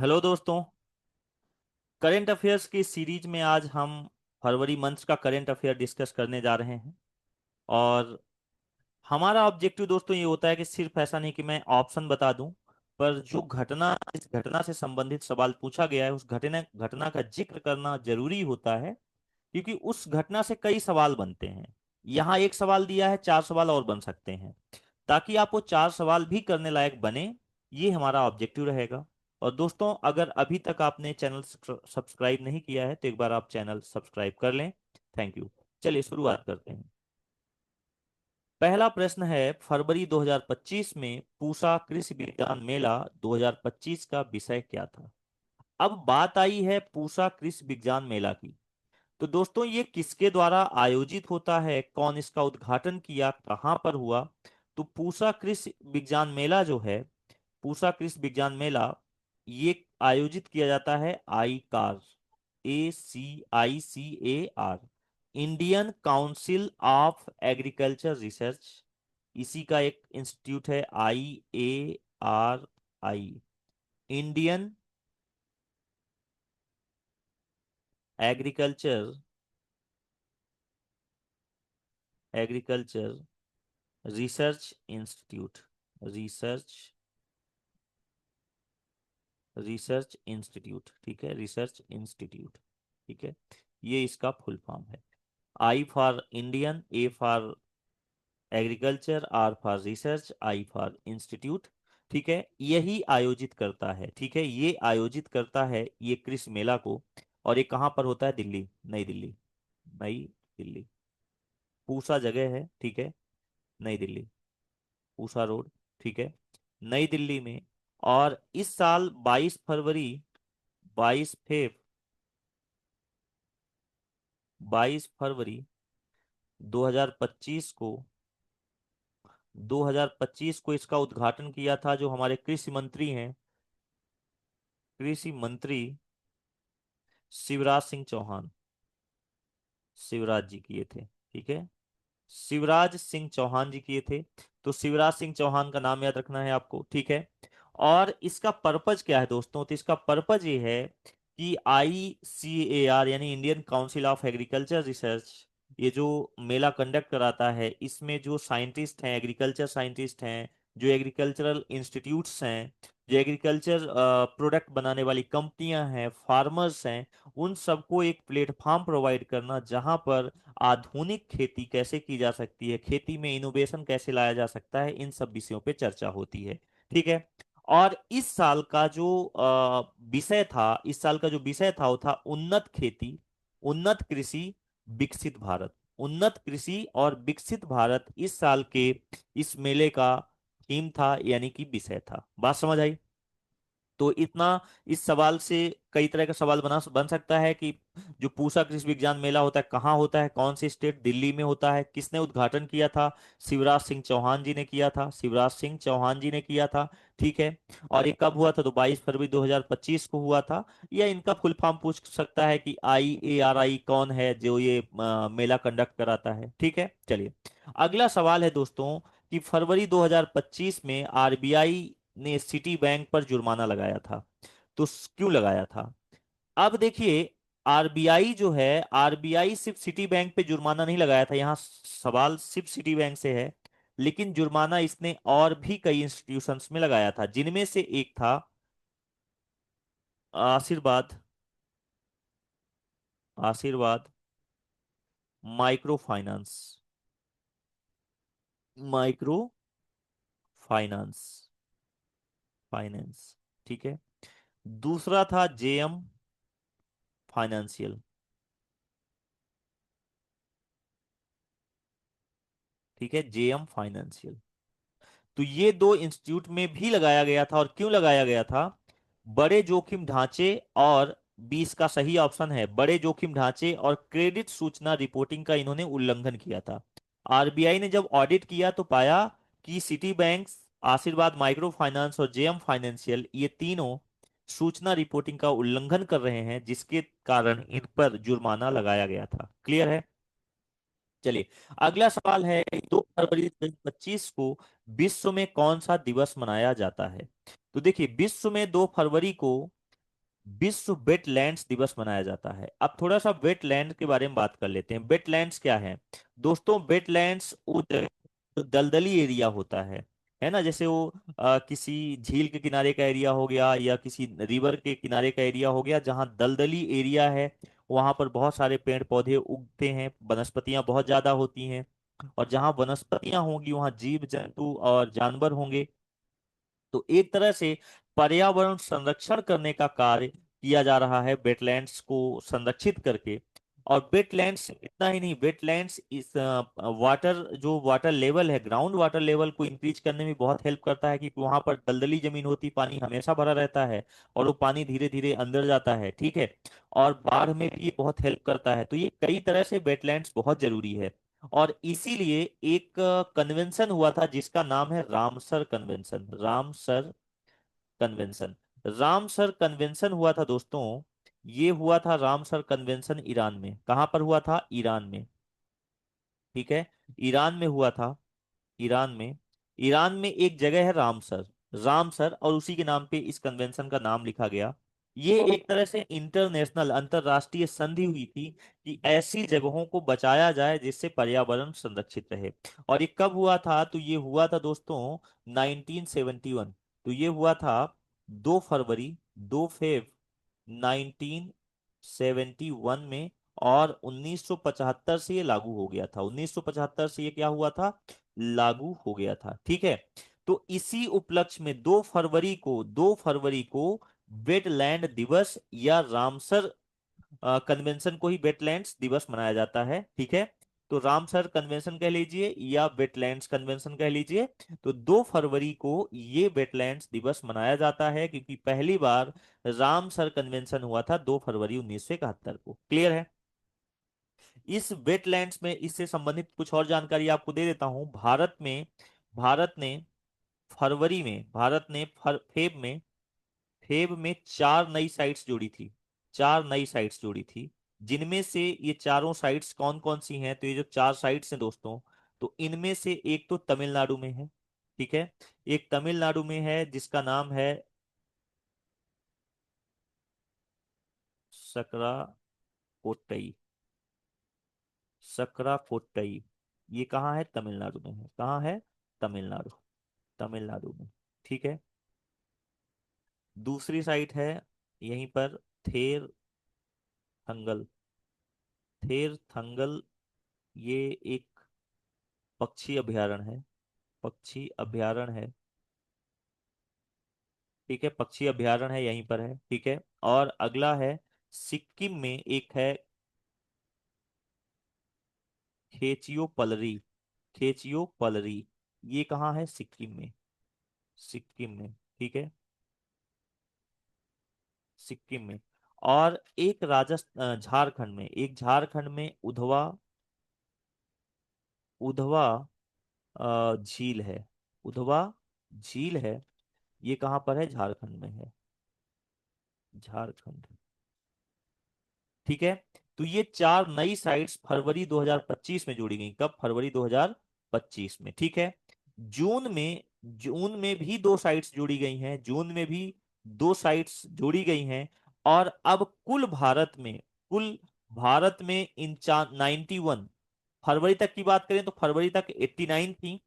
Hello दोस्तों। Current affairs की series में आज हम फरवरी मंथ का करंट अफेयर डिस्कस करने जा रहे हैं। और हमारा ऑब्जेक्टिव दोस्तों ये होता है कि सिर्फ ऐसा नहीं कि मैं ऑप्शन बता दूं, पर जो घटना इस घटना से संबंधित सवाल पूछा गया है उस घटना घटना का जिक्र करना जरूरी होता है, क्योंकि उस घटना से कई सवाल बनते हैं। यहाँ एक सवाल दिया है, चार सवाल और बन सकते हैं। ताकि आप वो चार सवाल भी करने लायक बने, ये हमारा ऑब्जेक्टिव रहेगा। और दोस्तों, अगर अभी तक आपने चैनल सब्सक्राइब नहीं किया है तो एक बार आप चैनल सब्सक्राइब कर लें। Thank you. चलिए शुरुआत करते हैं। पहला प्रश्न है, फरवरी 2025 में पूसा कृषि विज्ञान मेला 2025 का विषय क्या था? अब बात आई है पूसा कृषि विज्ञान मेला की। तो दोस्तों, ये किसके द्वारा आयोजित होता है, कौन इसका उद्घाटन किया, कहाँ पर हुआ? तो पूसा कृषि विज्ञान मेला जो है, पूसा कृषि विज्ञान मेला, ये आयोजित किया जाता है ICAR, ACICAR, Indian Council of Agriculture Research. इसी का एक इंस्टीट्यूट है IARI, Indian agriculture agriculture research institute, research research institute, ठीक है, रिसर्च इंस्टीट्यूट, ठीक है। ये इसका फुल फॉर्म है। I for Indian, A for agriculture, R for research, I for institute. ठीक है, यही आयोजित करता है, ठीक है, ये आयोजित करता है ये कृषि मेला को। और ये कहाँ पर होता है? दिल्ली, नई दिल्ली, नई दिल्ली। पूसा जगह है, ठीक है, नई दिल्ली, पूसा रोड, ठीक है, नई दिल्ली में। और इस साल 22 फरवरी, 22 फरवरी 2025 को 2025 को इसका उद्घाटन किया था जो हमारे कृषि मंत्री हैं, कृषि मंत्री शिवराज सिंह चौहान, शिवराज जी किए थे, ठीक है, शिवराज सिंह चौहान जी किए थे। तो शिवराज सिंह चौहान का नाम याद रखना है आपको, ठीक है। और इसका पर्पज क्या है दोस्तों? तो इसका पर्पज ये है कि ICAR यानी Indian Council of Agriculture research, ये जो मेला कंडक्ट कराता है, इसमें जो साइंटिस्ट हैं, एग्रीकल्चर साइंटिस्ट हैं, जो एग्रीकल्चरल इंस्टीट्यूट्स हैं, जो एग्रीकल्चर प्रोडक्ट बनाने वाली कंपनियां हैं, फार्मर्स हैं, उन सबको एक प्लेटफॉर्म प्रोवाइड करना जहां पर आधुनिक खेती कैसे की जा सकती है, खेती में इनोवेशन कैसे लाया जा सकता है, इन सब विषयों पे चर्चा होती है, ठीक है। और इस साल का जो विषय था, इस साल का जो विषय था वो था उन्नत खेती, उन्नत कृषि, विकसित भारत। उन्नत कृषि और विकसित भारत इस साल के इस मेले का थीम था, यानी कि विषय था। बात समझ आई? तो इतना, इस सवाल से कई तरह का सवाल बन सकता है कि जो पूसा कृषि विज्ञान मेला होता है कहाँ होता है, कौन सी स्टेट, दिल्ली में होता है, किसने उद्घाटन किया था? शिवराज सिंह चौहान जी ने किया था, शिवराज सिंह चौहान जी ने किया था, ठीक है। और ये कब हुआ था? तो 22 फरवरी 2025 को हुआ था। या इनका फुल फॉर्म पूछ सकता है कि IARI कौन है जो ये मेला कंडक्ट कराता है, ठीक है। चलिए, अगला सवाल है दोस्तों कि फरवरी 2025 में RBI ने सिटी बैंक पर जुर्माना लगाया था। तो क्यों लगाया था? अब देखिए, आरबीआई जो है, आरबीआई सिर्फ सिटी बैंक पे जुर्माना नहीं लगाया था, यहाँ सवाल सिर्फ सिटी बैंक से है। लेकिन जुर्माना इसने और भी कई इंस्टीट्यूशंस में लगाया था, जिनमें से एक था आशीर्वाद, आशीर्वाद micro finance, micro finance, finance, ठीक है। दूसरा था JM फाइनेंशियल, ठीक है, JM फाइनेंशियल। तो ये दो इंस्टीट्यूट में भी लगाया गया था। और क्यों लगाया गया था? बड़े जोखिम ढांचे और 20 का सही ऑप्शन है, बड़े जोखिम ढांचे और क्रेडिट सूचना रिपोर्टिंग का इन्होंने उल्लंघन किया था। आरबीआई ने जब ऑडिट किया तो पाया कि सिटी बैंक, आशीर्वाद माइक्रो फाइनेंस और JM फाइनेंशियल, ये तीनों सूचना रिपोर्टिंग का उल्लंघन कर रहे हैं, जिसके कारण इन पर जुर्माना लगाया गया था। क्लियर है? चलिए, अगला सवाल है, 2 फरवरी 2025 को विश्व में कौन सा दिवस मनाया जाता है? तो देखिए, विश्व में 2 फरवरी को विश्व वेटलैंड्स दिवस मनाया जाता है। अब थोड़ा सा वेटलैंड के बारे में बात कर लेते हैं। वेटलैंड्स क्या है दोस्तों? वेटलैंड्स वो जो दलदली एरिया होता है ना, जैसे वो किसी झील के किनारे का एरिया हो गया या किसी रिवर के किनारे का एरिया हो गया, जहाँ दलदली एरिया है, वहां पर बहुत सारे पेड़ पौधे उगते हैं, वनस्पतियां बहुत ज्यादा होती हैं, और जहाँ वनस्पतियां होंगी वहाँ जीव जंतु और जानवर होंगे। तो एक तरह से पर्यावरण संरक्षण करने का कार्य किया जा रहा है वेटलैंड्स को संरक्षित करके। और वेटलैंड्स इतना ही नहीं, वेटलैंड्स इस वाटर जो वाटर लेवल है, ग्राउंड वाटर लेवल को इंक्रीज करने में बहुत हेल्प करता है, क्योंकि वहां पर दलदली जमीन होती, पानी हमेशा भरा रहता है, और वो पानी धीरे धीरे अंदर जाता है, ठीक है। और बाढ़ में भी ये बहुत हेल्प करता है। तो ये कई तरह से वेटलैंड्स बहुत जरूरी है। और इसीलिए एक कन्वेंशन हुआ था जिसका नाम है Ramsar convention. Ramsar convention, Ramsar convention हुआ था दोस्तों। ये हुआ था रामसर कन्वेंशन ईरान में। कहाँ पर हुआ था? ईरान में, ठीक है। ईरान में हुआ था, ईरान में। ईरान में एक जगह है रामसर, रामसर, और उसी के नाम पे इस कन्वेंशन का नाम लिखा गया। ये एक तरह से इंटरनेशनल, अंतरराष्ट्रीय संधि हुई थी कि ऐसी जगहों को बचाया जाए जिससे पर्यावरण संरक्षित रहे। और ये कब हुआ था? तो ये हुआ था दोस्तों 1971। तो ये हुआ था 2 फरवरी, 2 फेब 1971 में। और 1975 से ये लागू हो गया था। 1975 से ये क्या हुआ था? लागू हो गया था, ठीक है। तो इसी उपलक्ष्य में 2 फरवरी को वेटलैंड दिवस या रामसर कन्वेंशन को ही वेटलैंड्स दिवस मनाया जाता है, ठीक है। तो रामसर कन्वेंशन कह लीजिए या वेटलैंड्स कन्वेंशन कह लीजिए। तो 2 फरवरी को ये वेटलैंड्स दिवस मनाया जाता है, क्योंकि पहली बार रामसर कन्वेंशन हुआ था 2 फरवरी 1971 को। क्लियर है? इस वेटलैंड्स में इससे संबंधित कुछ और जानकारी आपको दे देता हूं। भारत ने भारत ने फेब में 4 नई साइट्स जोड़ी थी। 4 नई साइट्स जोड़ी थी, जिनमें से ये चारों साइट्स कौन कौन सी हैं? तो ये जो 4 साइट्स हैं दोस्तों, तो इनमें से एक तो तमिलनाडु में है, ठीक है। एक तमिलनाडु में है जिसका नाम है सकरा कोट्टई। सकरा कोट्टई, ये कहाँ है? तमिलनाडु में है। कहाँ है? तमिलनाडु, तमिलनाडु में, ठीक है। दूसरी साइट है यहीं पर थेर थंगल। थेर थंगल, ये एक पक्षी अभयारण्य है। पक्षी अभयारण्य है, ठीक है। पक्षी अभयारण्य है, यहीं पर है, ठीक है। और अगला है सिक्किम में एक है खेचियो पलरी। खेचियो पलरी, ये कहाँ है? सिक्किम में, सिक्किम में, ठीक है। सिक्किम में। और एक झारखंड में, झारखंड में उधवा, उधवा झील है। उधवा झील है, ये कहाँ पर है? झारखंड में है, झारखंड, ठीक है। तो ये 4 नई साइट्स फरवरी 2025 में जोड़ी गई। कब? फरवरी 2025 में, ठीक है। जून में भी 2 साइट्स जोड़ी गई हैं। जून में भी 2 साइट्स जोड़ी गई हैं। और अब कुल भारत में इन 91, फरवरी तक की बात करें तो फरवरी तक 89 थी।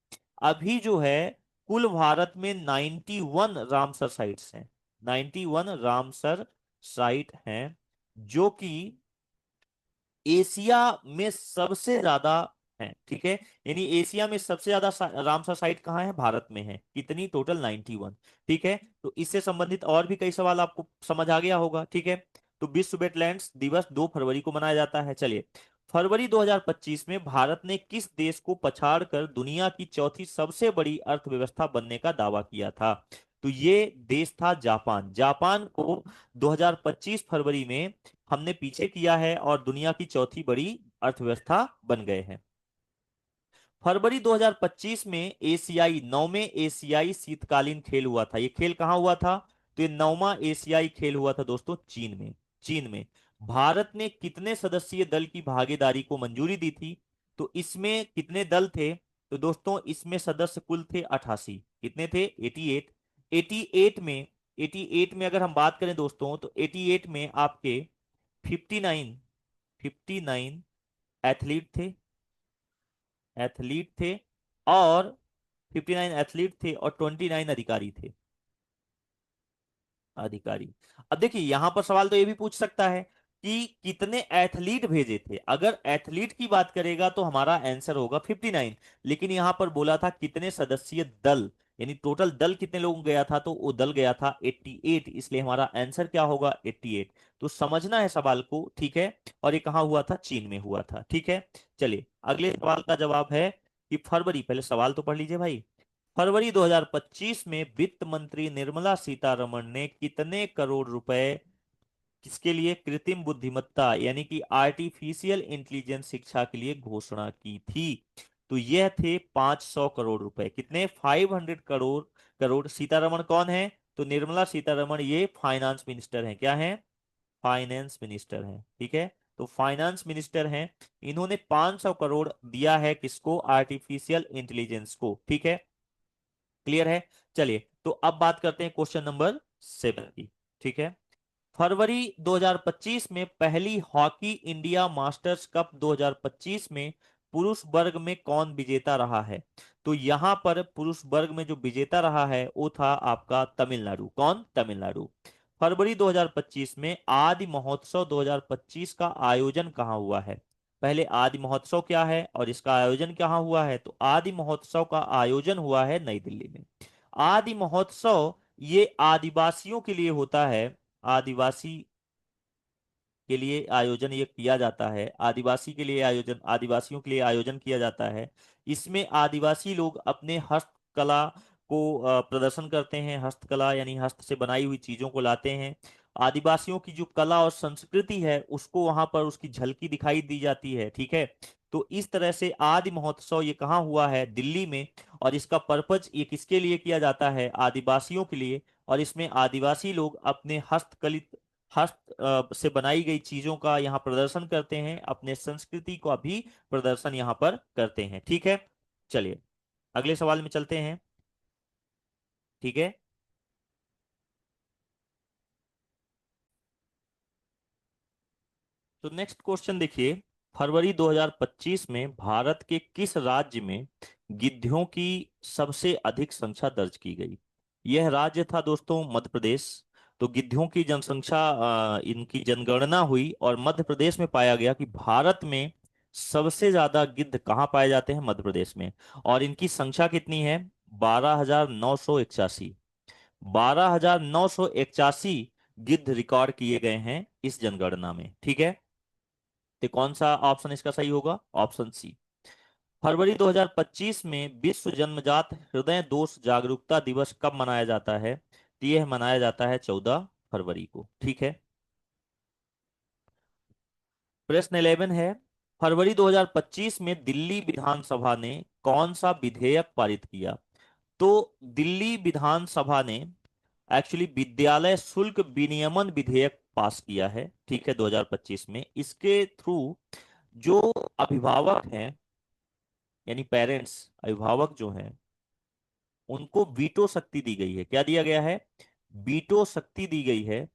अभी जो है कुल भारत में 91 रामसर साइट्स हैं। 91 रामसर साइट हैं, जो कि एशिया में सबसे ज्यादा है, ठीक है। यानी एशिया में सबसे ज्यादा रामसर साइट कहाँ है? भारत में है। कितनी? टोटल 91, ठीक है। तो इससे संबंधित और भी कई सवाल आपको समझ आ गया होगा, ठीक है। तो विश्व वेटलैंड्स दिवस 2 फरवरी को मनाया जाता है। चलिए, फरवरी 2025 में भारत ने किस देश को पछाड़कर दुनिया की चौथी सबसे बड़ी अर्थव्यवस्था बनने का दावा किया था? तो ये देश था जापान। जापान को 2025 फरवरी में हमने पीछे किया है और दुनिया की चौथी बड़ी अर्थव्यवस्था बन गए हैं। फरवरी 2025 में नौवें एशियाई शीतकालीन खेल हुआ था। ये खेल कहाँ हुआ था? तो ये 9वां एशियाई खेल हुआ था दोस्तों, चीन में। चीन में भारत ने कितने सदस्यीय दल की भागीदारी को मंजूरी दी थी? तो इसमें कितने दल थे? तो दोस्तों इसमें सदस्य कुल थे 88। कितने थे? 88। 88 में 88 में अगर हम बात करें दोस्तों, तो 88 में आपके 59 59 एथलीट थे, एथलीट थे और 59 एथलीट थे और 29 अधिकारी थे, अधिकारी। अब देखिए यहां पर सवाल तो ये भी पूछ सकता है कि कितने एथलीट भेजे थे। अगर एथलीट की बात करेगा तो हमारा आंसर होगा 59, लेकिन यहां पर बोला था कितने सदस्यीय दल, यानी टोटल दल कितने लोग गया था, तो वो दल गया था 88, इसलिए हमारा आंसर क्या होगा 88। तो समझना है सवाल को, ठीक है। और ये कहाँ हुआ था, चीन में हुआ था, ठीक है। चलिए अगले सवाल का जवाब है कि फरवरी, पहले सवाल तो पढ़ लीजिए भाई। फरवरी 2025 में वित्त मंत्री निर्मला सीतारमण ने कितने करोड़ रुपए किसके लिए, कृत्रिम बुद्धिमत्ता यानी कि आर्टिफिशियल इंटेलिजेंस शिक्षा के लिए घोषणा की थी। तो यह थे 500 करोड़ रुपए। कितने, 500 करोड़। करोड़। सीतारमण कौन है, तो निर्मला सीतारमण ये फाइनेंस मिनिस्टर हैं, क्या है, फाइनेंस मिनिस्टर हैं, ठीक है। तो फाइनेंस मिनिस्टर हैं, इन्होंने 500 करोड़ दिया है किसको, आर्टिफिशियल इंटेलिजेंस को, ठीक है। क्लियर है। चलिए तो अब बात करते हैं क्वेश्चन नंबर 7 की, ठीक है। फरवरी 2025 में पहली हॉकी इंडिया मास्टर्स कप 2025 में पुरुष वर्ग में कौन विजेता रहा है। तो यहां पर पुरुष वर्ग में जो विजेता रहा है वो था आपका तमिलनाडु। कौन, तमिलनाडु। फरवरी 2025 में आदि महोत्सव 2025 का आयोजन कहाँ हुआ है। पहले आदि महोत्सव क्या है और इसका आयोजन कहाँ हुआ है, तो आदि महोत्सव का आयोजन हुआ है नई दिल्ली में। आदि महोत्सव ये आदिवासियों के लिए होता है, आदिवासी के लिए आयोजन ये किया जाता है, आदिवासी के लिए आयोजन, आदिवासियों के लिए आयोजन किया जाता है। इसमें आदिवासी लोग अपने हस्तकला को प्रदर्शन करते हैं, हस्तकला यानी हस्त से बनाई हुई चीजों को लाते हैं। आदिवासियों की जो कला और संस्कृति है उसको वहां पर उसकी झलकी दिखाई दी जाती है, ठीक है। तो इस तरह से आदि महोत्सव ये कहाँ हुआ है, दिल्ली में। और इसका पर्पज ये किसके लिए किया जाता है, आदिवासियों के लिए। और इसमें आदिवासी लोग अपने हस्तकलित, हस्त से बनाई गई चीजों का यहाँ प्रदर्शन करते हैं, अपने संस्कृति का भी प्रदर्शन यहाँ पर करते हैं, ठीक है। चलिए अगले सवाल में चलते हैं, ठीक है। तो नेक्स्ट क्वेश्चन देखिए, फरवरी 2025 में भारत के किस राज्य में गिद्धों की सबसे अधिक संख्या दर्ज की गई। यह राज्य था दोस्तों मध्य प्रदेश। तो गिद्धों की जनसंख्या, इनकी जनगणना हुई और मध्य प्रदेश में पाया गया कि भारत में सबसे ज्यादा गिद्ध कहाँ पाए जाते हैं, मध्य प्रदेश में। और इनकी संख्या कितनी है, 12,981। 12,981 गिद्ध रिकॉर्ड किए गए हैं इस जनगणना में, ठीक है। तो कौन सा ऑप्शन इसका सही होगा, ऑप्शन सी। फरवरी 2025 में विश्व जन्मजात हृदय दोष जागरूकता दिवस कब मनाया जाता है, तो यह मनाया जाता है 14 फरवरी को, ठीक है। प्रश्न 11 है, फरवरी 2025 में दिल्ली विधानसभा ने कौन सा विधेयक पारित किया। तो दिल्ली विधानसभा ने एक्चुअली विद्यालय शुल्क विनियमन विधेयक पास किया है, ठीक है, 2025 में। इसके थ्रू जो अभिभावक हैं, यानी पेरेंट्स, अभिभावक जो हैं, उनको वीटो शक्ति दी गई है। क्या दिया गया है, वीटो शक्ति दी गई है।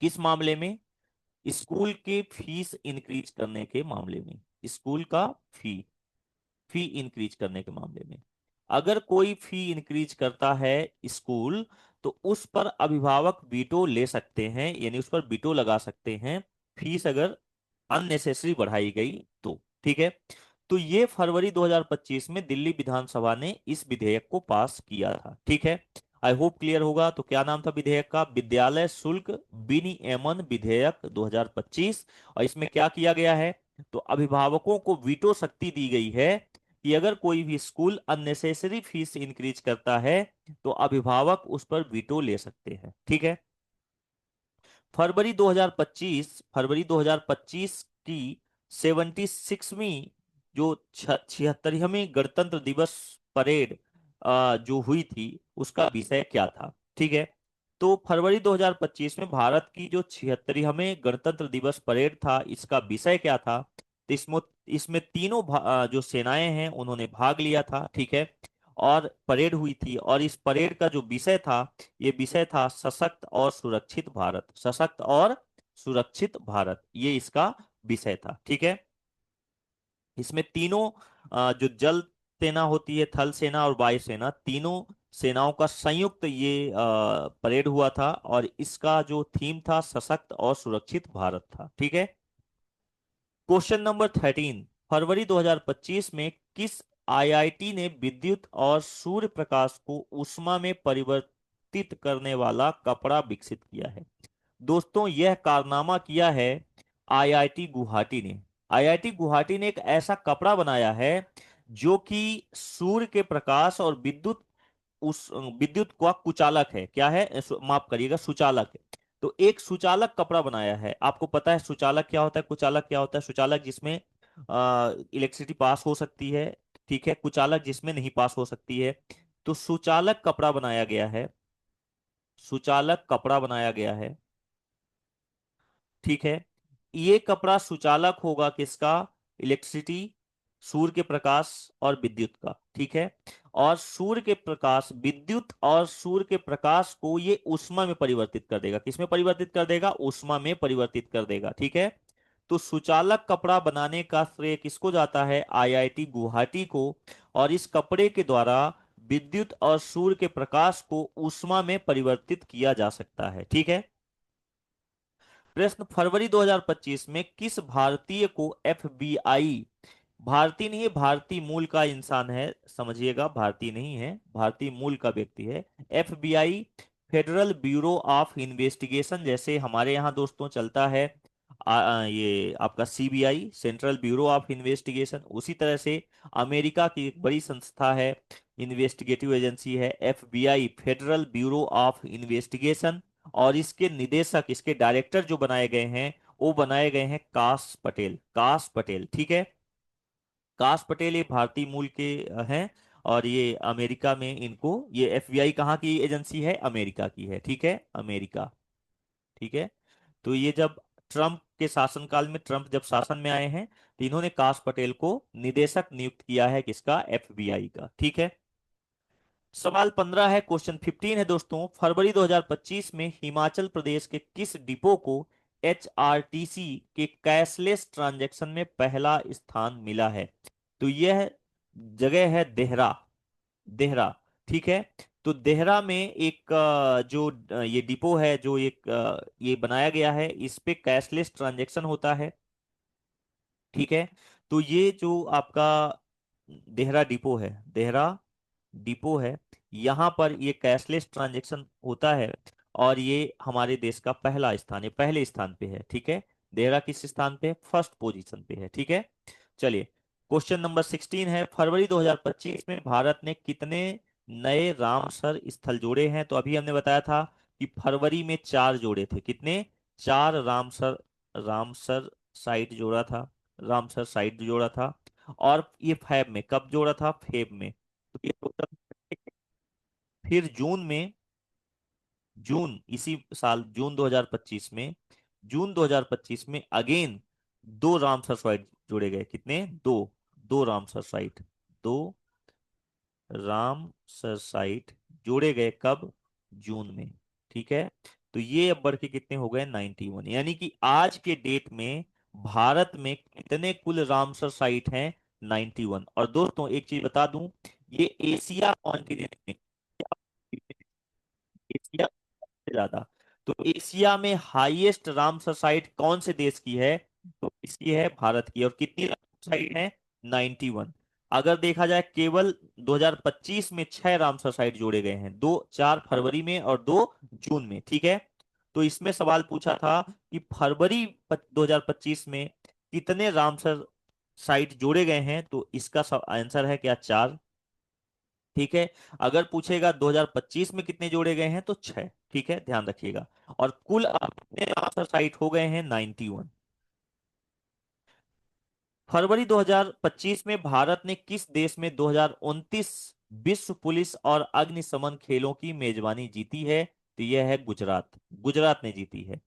किस मामले में, स्कूल के फीस इंक्रीज करने के मामले में, स्कूल का फी, फी इंक्रीज करने के मामले में। अगर कोई फी इंक्रीज करता है स्कूल, तो उस पर अभिभावक वीटो ले सकते हैं, यानी उस पर वीटो लगा सकते हैं, फीस अगर अननेसेसरी बढ़ाई गई तो, ठीक है। तो ये फरवरी 2025 में दिल्ली विधानसभा ने इस विधेयक को पास किया था, ठीक है। आई होप क्लियर होगा। तो क्या नाम था विधेयक का, विद्यालय शुल्क विनियमन विधेयक 2025। और इसमें क्या किया गया है, तो अभिभावकों को वीटो शक्ति दी गई है कि अगर कोई भी स्कूल अननेसेसरी फीस इंक्रीज करता है तो अभिभावक उस पर वीटो ले सकते हैं, ठीक है। फरवरी 2025 की 76वीं जो 76वीं गणतंत्र दिवस परेड जो हुई थी उसका विषय क्या था, ठीक है। तो फरवरी 2025 में भारत की जो 76वें गणतंत्र दिवस परेड था, इसका विषय क्या था, तो इसमें इसमें तीनों जो सेनाएं हैं उन्होंने भाग लिया था, ठीक है। और परेड हुई थी, और इस परेड का जो विषय था, ये विषय था सशक्त और सुरक्षित भारत। सशक्त और सुरक्षित भारत, ये इसका विषय था। ठीक है। इसमें तीनों जो जल सेना होती है, थल सेना और वायु सेना, तीनों सेनाओं का संयुक्त ये परेड हुआ था, और इसका जो थीम था सशक्त और सुरक्षित भारत था। ठीक है। क्वेश्चन नंबर 13, फरवरी 2025 में किस आईआईटी ने विद्युत और सूर्य प्रकाश को ऊष्मा में परिवर्तित करने वाला कपड़ा विकसित किया है? दोस्तों, यह कारनामा किया है आईआईटी गुवाहाटी ने। आईआईटी गुवाहाटी ने एक ऐसा कपड़ा बनाया है जो कि सूर्य के प्रकाश और उस विद्युत का कुचालक है। क्या है? माफ करिएगा, सुचालक है। तो एक सुचालक कपड़ा बनाया है। आपको पता है सुचालक क्या होता है, कुचालक क्या होता है? सुचालक जिसमें इलेक्ट्रिसिटी पास हो सकती है, ठीक है, कुचालक जिसमें नहीं पास हो सकती है। तो सुचालक कपड़ा बनाया गया है, सुचालक कपड़ा बनाया गया है। ठीक है। ये कपड़ा सुचालक होगा किसका? इलेक्ट्रिसिटी, सूर्य के प्रकाश और विद्युत का। ठीक है। और सूर्य के प्रकाश, विद्युत और सूर्य के प्रकाश को ये ऊष्मा में परिवर्तित कर देगा। किसमें परिवर्तित कर देगा? ऊष्मा में परिवर्तित कर देगा। ठीक है। तो सुचालक कपड़ा बनाने का श्रेय किसको जाता है? आईआईटी गुवाहाटी को। और इस कपड़े के द्वारा विद्युत और सूर्य के प्रकाश को ऊष्मा में परिवर्तित किया जा सकता है। ठीक है। प्रश्न, फरवरी 2025 में किस भारतीय को एफबीआई, भारतीय नहीं है, भारतीय मूल का इंसान है, समझिएगा, भारतीय नहीं है, भारतीय मूल का व्यक्ति है। FBI, federal bureau of investigation, जैसे हमारे यहाँ दोस्तों चलता है ये आपका CBI, central bureau of investigation, उसी तरह से अमेरिका की एक बड़ी संस्था है, इन्वेस्टिगेटिव एजेंसी है FBI, federal bureau of investigation. और इसके निदेशक, इसके डायरेक्टर जो बनाए गए हैं, वो बनाए गए हैं काश पटेल। काश पटेल। ठीक है। काश पटेल ये भारतीय मूल के हैं, और ये अमेरिका में इनको, ये एफबीआई कहाँ की एजेंसी है? अमेरिका की है। ठीक है, अमेरिका। ठीक है। तो ये जब ट्रंप के शासनकाल में, ट्रंप जब शासन में आए हैं, तो इन्होंने काश पटेल को निदेशक नियुक्त किया है, किसका? एफबीआई का। ठीक है। सवाल 15 है, क्वेश्चन 15 है दोस्तों, फरवरी 2025 में हिमाचल प्रदेश के किस डिपो को एचआरटीसी के कैशलेस ट्रांजैक्शन में पहला स्थान मिला है? तो यह जगह है देहरा। देहरा। ठीक है। तो देहरा में एक जो ये डिपो है, जो एक ये बनाया गया है, इस पे कैशलेस ट्रांजैक्शन होता है। ठीक है। तो ये जो आपका देहरा डिपो है, देहरा डिपो है, यहाँ पर ये कैशलेस ट्रांजैक्शन होता है, और ये हमारे देश का पहला स्थान है, पहले स्थान पे है। ठीक है। देहरा किस स्थान पे? फर्स्ट पोजीशन पे है। ठीक है। चलिए, क्वेश्चन नंबर 16 है, फरवरी 2025 में भारत ने कितने नए रामसर स्थल जोड़े हैं? तो अभी हमने बताया था कि फरवरी में 4 जोड़े थे। कितने? 4 रामसर, रामसर साइट जोड़ा था, रामसर साइट जोड़ा था। और ये फैब में कब जोड़ा था? फेब में। तो ये टोटल, फिर जून में, जून इसी साल, जून 2025 में, जून 2025 में अगेन 2 रामसर साइट जोड़े गए। कितने? 2। 2 रामसर साइट, 2 रामसर साइट जोड़े गए कब? जून में। ठीक है। तो ये अब बढ़ के कितने हो गए? 91। यानी कि आज के डेट में भारत में कितने कुल रामसर साइट हैं? 91। और दोस्तों एक चीज बता दूं, ये एशिया कॉन्टिनेंट में, एशिया से ज्यादा, तो एशिया में हाईएस्ट रामसर साइट कौन से देश की है? तो इसकी है भारत की। और कितनी रामसर साइट है? 91। अगर देखा जाए, केवल 2025 में 6 रामसर साइट जोड़े गए हैं, 4 फरवरी में और 2 जून में। ठीक है। तो इसमें सवाल पूछा था कि फरवरी 2025 में कितने रामसर साइट जोड़े गए हैं? तो इसका आंसर है क्या? 4। ठीक है। अगर पूछेगा 2025 में कितने जोड़े गए हैं, तो 6। ठीक है, ध्यान रखिएगा। और कुल अब कितने आंसर साइट हो गए हैं? 91। फरवरी 2025 में भारत ने किस देश में 2029 विश्व पुलिस और अग्निशमन खेलों की मेजबानी जीती है? तो यह है गुजरात। गुजरात ने जीती है।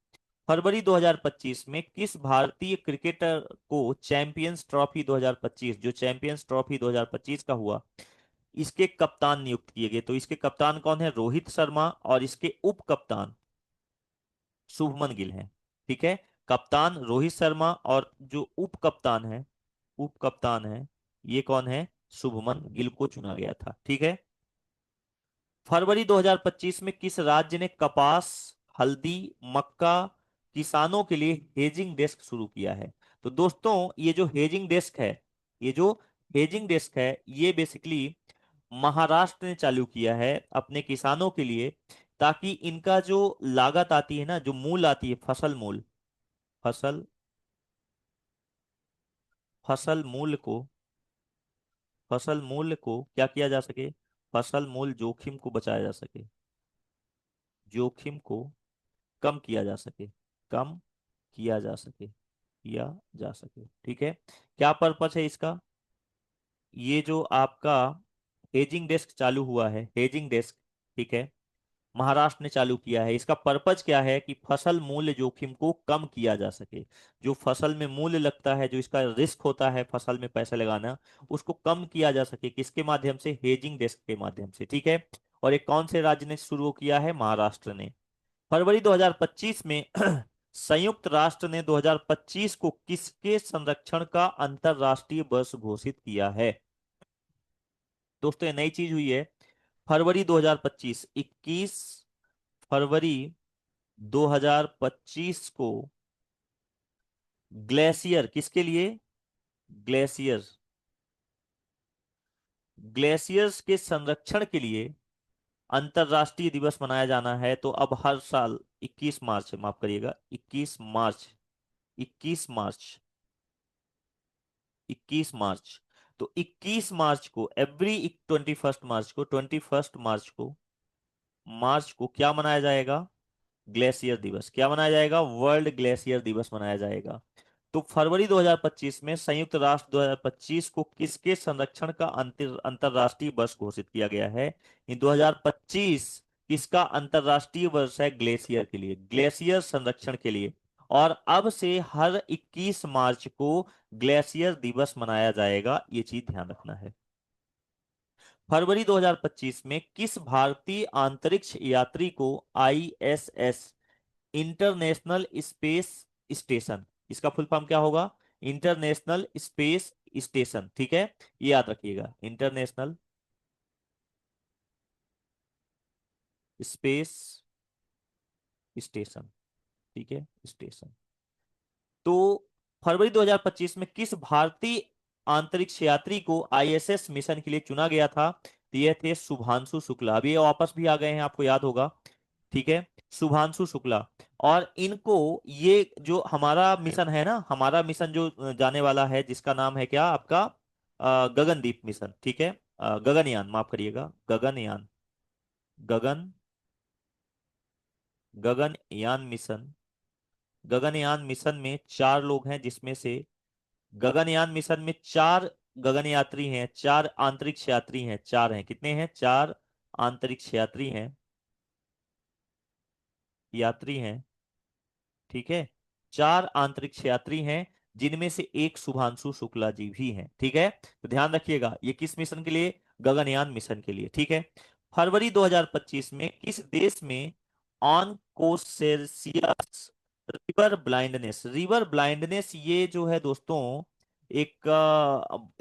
फरवरी 2025 में किस भारतीय क्रिकेटर को चैंपियंस ट्रॉफी 2025, जो चैंपियंस ट्रॉफी 2025 का हुआ, इसके कप्तान नियुक्त किए गए। तो इसके कप्तान कौन है? रोहित शर्मा, और इसके उप कप्तान शुभमन गिल हैं। ठीक है, कप्तान रोहित शर्मा और जो उप कप्तान है, उप कप्तान है, ये कौन है? शुभमन गिल को चुना गया था। ठीक है। फरवरी 2025 में किस राज्य ने कपास, हल्दी, मक्का किसानों के लिए हेजिंग डेस्क शुरू किया है? तो दोस्तों ये जो हेजिंग डेस्क है, ये जो हेजिंग डेस्क है, ये बेसिकली महाराष्ट्र ने चालू किया है अपने किसानों के लिए, ताकि इनका जो लागत आती है ना, जो मूल आती है, फसल मूल, फसल फसल मूल्य को, फसल मूल्य को क्या किया जा सके? फसल मूल जोखिम को बचाया जा सके, जोखिम को कम किया जा सके, कम किया जा सके, किया जा सके। ठीक है, क्या पर्पस है इसका? ये जो आपका हेजिंग डेस्क चालू हुआ है, हेजिंग डेस्क, ठीक है, महाराष्ट्र ने चालू किया है, इसका पर्पज क्या है? कि फसल मूल्य जोखिम को कम किया जा सके। जो फसल में मूल्य लगता है, जो इसका रिस्क होता है फसल में पैसा लगाना, उसको कम किया जा सके। किसके माध्यम से? हेजिंग डेस्क के माध्यम से। ठीक है, और एक कौन से राज्य ने शुरू किया है? महाराष्ट्र ने। फरवरी 2025 में संयुक्त राष्ट्र ने 2025 को किसके संरक्षण का अंतरराष्ट्रीय वर्ष घोषित किया है? दोस्तों ये नई चीज हुई है। फरवरी 2025, 21 फरवरी 2025 को ग्लेशियर, किसके लिए? ग्लेशियर, ग्लेशियर्स के संरक्षण के लिए अंतरराष्ट्रीय दिवस मनाया जाना है। तो अब हर साल 21 मार्च, माफ करिएगा, 21 मार्च, 21 मार्च, 21 मार्च, तो 21 मार्च को, एवरी 21 मार्च को, 21 मार्च को, मार्च को क्या मनाया जाएगा? ग्लेशियर दिवस। क्या मनाया जाएगा? वर्ल्ड ग्लेशियर दिवस मनाया जाएगा। तो फरवरी 2025 में संयुक्त राष्ट्र 2025 को किसके संरक्षण का अंतरराष्ट्रीय वर्ष घोषित किया गया है? ये 2025 किसका अंतरराष्ट्रीय वर्ष है? ग्लेशियर के लिए, ग्लेशियर संरक्षण के लिए। और अब से हर 21 मार्च को ग्लेशियर दिवस मनाया जाएगा, ये चीज ध्यान रखना है। फरवरी 2025 में किस भारतीय अंतरिक्ष यात्री को आईएसएस इंटरनेशनल स्पेस स्टेशन, इसका फुल फॉर्म क्या होगा? इंटरनेशनल स्पेस स्टेशन, ठीक है, ये याद रखिएगा, इंटरनेशनल स्पेस स्टेशन। ठीक है, स्टेशन। तो फरवरी 2025 में किस भारतीय अंतरिक्ष यात्री को आईएसएस मिशन के लिए चुना गया था? तो ये थे शुभांशु शुक्ला। अभी ये वापस भी आ गए हैं, आपको याद होगा। ठीक है, शुभांशु शुक्ला। और इनको, ये जो हमारा मिशन है ना, हमारा मिशन जो जाने वाला है, जिसका नाम है क्या आपका? गगनदीप मिशन। ठीक है, गगनयान, माफ करिएगा, गगनयान, गगन गगनयान मिशन। गगनयान मिशन में 4 लोग हैं, जिसमें से गगनयान मिशन में 4 गगन यात्री हैं, 4 अंतरिक्ष यात्री हैं, 4 हैं, कितने हैं? 4 अंतरिक्ष यात्री हैं, यात्री हैं। ठीक है, 4 अंतरिक्ष यात्री हैं, जिनमें से एक शुभांशु शुक्ला जी भी हैं। ठीक है, तो ध्यान रखिएगा, ये किस मिशन के लिए? गगनयान मिशन के लिए। ठीक है, फरवरी 2025 में किस देश में ऑनकोसेरसियस रिवर ब्लाइंडनेस, रिवर ब्लाइंडनेस ये जो है दोस्तों, एक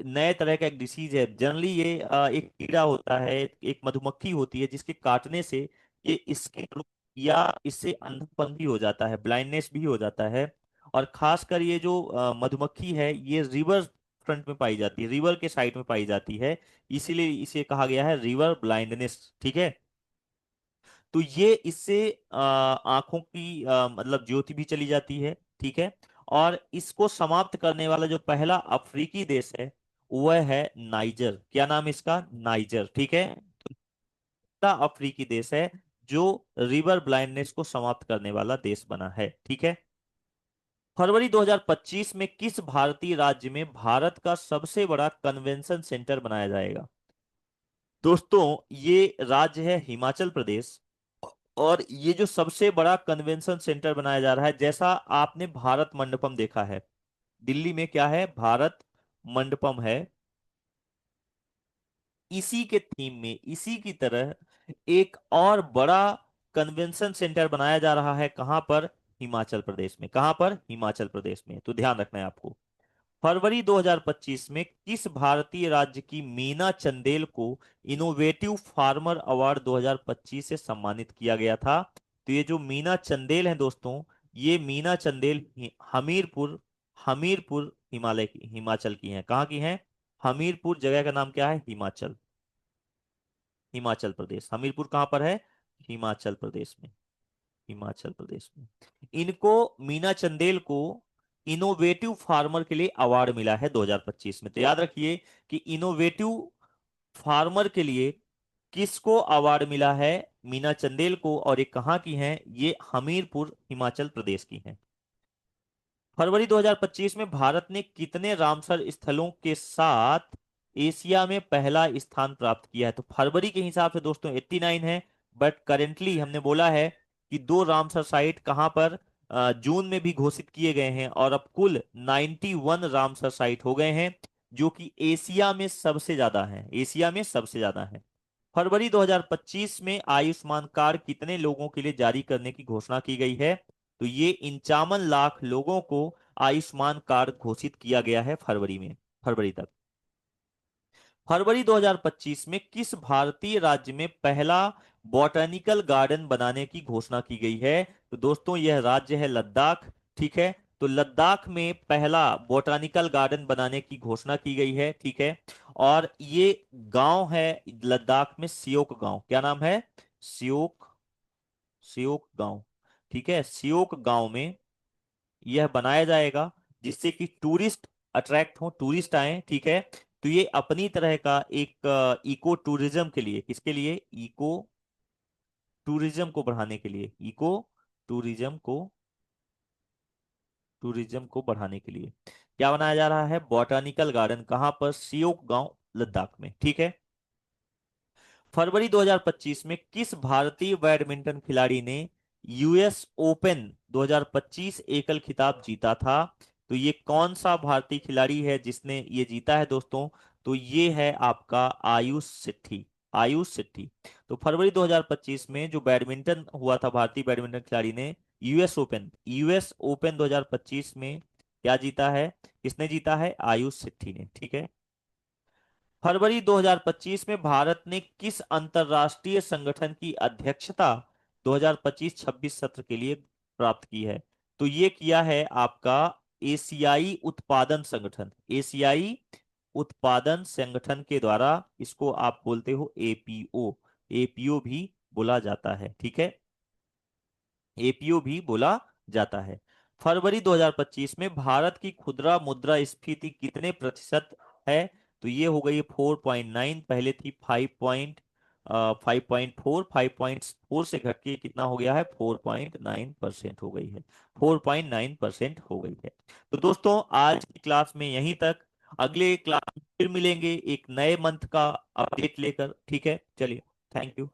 नए तरह का एक डिसीज है। जनरली ये एक कीड़ा होता है, एक मधुमक्खी होती है, जिसके काटने से ये स्किन, या इससे अंधापन भी हो जाता है, ब्लाइंडनेस भी हो जाता है। और खासकर ये जो मधुमक्खी है, ये रिवर फ्रंट में पाई जाती है, रिवर के साइड में पाई जाती है, इसीलिए इसे कहा गया है रिवर ब्लाइंडनेस। ठीक है, तो ये इससे आंखों की मतलब ज्योति भी चली जाती है। ठीक है, और इसको समाप्त करने वाला जो पहला अफ्रीकी देश है, वह है नाइजर। क्या नाम है इसका? नाइजर। ठीक है, पहला अफ्रीकी देश है जो रिवर ब्लाइंडनेस को समाप्त करने वाला देश बना है। ठीक है, फरवरी 2025 में किस भारतीय राज्य में भारत का सबसे बड़ा कन्वेंशन सेंटर बनाया जाएगा? दोस्तों ये राज्य है हिमाचल प्रदेश। और ये जो सबसे बड़ा कन्वेंशन सेंटर बनाया जा रहा है, जैसा आपने भारत मंडपम देखा है, दिल्ली में क्या है? भारत मंडपम है। इसी के थीम में, इसी की तरह एक और बड़ा कन्वेंशन सेंटर बनाया जा रहा है। कहां पर? हिमाचल प्रदेश में। कहां पर? हिमाचल प्रदेश में। तो ध्यान रखना है आपको। फरवरी 2025 में किस भारतीय राज्य की मीना चंदेल को इनोवेटिव फार्मर अवार्ड 2025 से सम्मानित किया गया था? तो ये जो मीना चंदेल है दोस्तों, ये मीना चंदेल हमीरपुर, हमीरपुर हिमालय की, हिमाचल की हैं। कहाँ की हैं? हमीरपुर जगह का नाम क्या है? हिमाचल, हिमाचल प्रदेश। हमीरपुर कहाँ पर है? हिमाचल प्रदेश में, हिमाचल प्रदेश में। इनको, मीना चंदेल को इनोवेटिव फार्मर के लिए अवार्ड मिला है 2025 में। तो याद रखिए कि इनोवेटिव फार्मर के लिए किसको अवार्ड मिला है? मीना चंदेल को। और ये कहाँ की हैं? ये हमीरपुर हिमाचल प्रदेश की हैं। फरवरी 2025 में भारत ने कितने रामसर स्थलों के साथ एशिया में पहला स्थान प्राप्त किया है? तो फरवरी के हिसाब से दोस्तों 89 है, बट करेंटली हमने बोला है कि 2 रामसर साइट कहां पर जून में भी घोषित किए गए हैं, और अब कुल 91 रामसर साइट हो गए हैं, जो कि एशिया में सबसे ज्यादा है, एशिया में सबसे ज्यादा है। फरवरी 2025 में आयुष्मान कार्ड कितने लोगों के लिए जारी करने की घोषणा की गई है? तो ये 51 लाख लोगों को आयुष्मान कार्ड घोषित किया गया है फरवरी में, फरवरी तक। फरवरी 2025 में किस भारतीय राज्य में पहला बॉटनिकल गार्डन बनाने की घोषणा की गई है? तो दोस्तों यह राज्य है लद्दाख। ठीक है, तो लद्दाख में पहला बॉटनिकल गार्डन बनाने की घोषणा की गई है। ठीक है, और ये गांव है लद्दाख में सियोक गांव। क्या नाम है? सियोक, सियोक गांव। ठीक है, सियोक गांव में यह बनाया जाएगा, जिससे कि टूरिस्ट अट्रैक्ट हो, टूरिस्ट आए। ठीक है, तो ये अपनी तरह का एक इको टूरिज्म के लिए, किसके लिए? इको टूरिज्म को बढ़ाने के लिए, इको टूरिज्म को, टूरिज्म को बढ़ाने के लिए क्या बनाया जा रहा है? Botanical garden. कहां पर? सियोक गांव, लद्दाख में। ठीक है। फरवरी 2025 में किस भारतीय बैडमिंटन खिलाड़ी ने यूएस ओपन 2025 एकल खिताब जीता था? तो ये कौन सा भारतीय खिलाड़ी है जिसने ये जीता है दोस्तों? तो ये है आपका आयुष सेठी, आयुष सेठी। तो फरवरी 2025 में जो बैडमिंटन हुआ था, भारतीय बैडमिंटन खिलाड़ी ने यूएस ओपन, यूएस ओपन 2025 में क्या जीता है? किसने जीता है? आयुष सेठी ने। ठीक है। फरवरी 2025 में भारत ने किस अंतरराष्ट्रीय संगठन की अध्यक्षता 2025-26 सत्र के लिए प्राप्त की है? तो ये किया है आपका एशियाई उत्पादन संगठन, एशियाई उत्पादन संगठन के द्वारा। इसको आप बोलते हो एपीओ, एपीओ भी बोला जाता है। ठीक है, एपीओ भी बोला जाता है। फरवरी 2025 में भारत की खुदरा मुद्रा स्फीति कितने प्रतिशत है? तो ये हो गई 4.9, पहले थी 5.4, 5.4 से घट के कितना हो गया है? 4.9% हो गई है, 4.9% हो गई है। तो दोस्तों आज की क्लास में यहीं तक, अगले क्लास में फिर मिलेंगे एक नए मंथ का अपडेट लेकर। ठीक है, चलिए, थैंक यू।